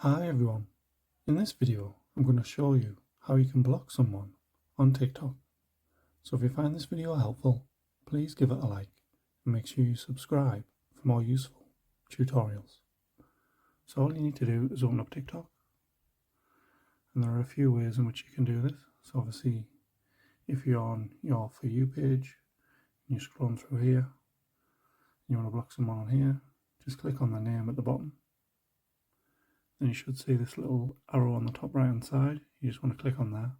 Hi everyone, in this video I'm going to show you how you can block someone on TikTok. So if you find this video helpful, please give it a like and make sure you subscribe for more useful tutorials. So all you need to do is open up TikTok, and there are a few ways in which you can do this. So obviously if you're on your For You page and you're scrolling through here and you want to block someone on here, just click on the name at the bottom. Then you should see this little arrow on the top right hand side. You just want to click on there.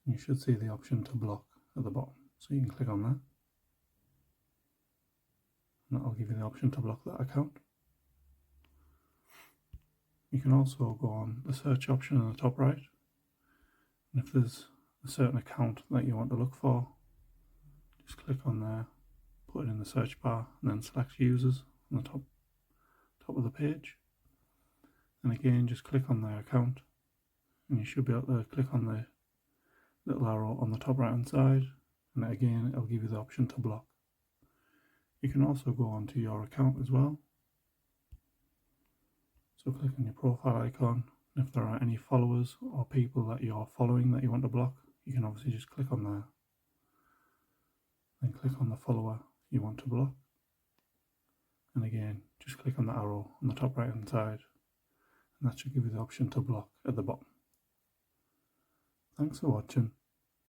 You should see the option to block at the bottom. So you can click on that. And that'll give you the option to block that account. You can also go on the search option in the top right. And if there's a certain account that you want to look for, just click on there, put it in the search bar, and then select users on the top of the page. And again, just click on their account, and you should be able to click on the little arrow on the top right hand side, and again it'll give you the option to block. You can also go onto your account as well. So click on your profile icon, and if there are any followers or people that you're following that you want to block, you can obviously just click on there. Then click on the follower you want to block, and again just click on the arrow on the top right hand side, and that should give you the option to block at the bottom. Thanks for watching.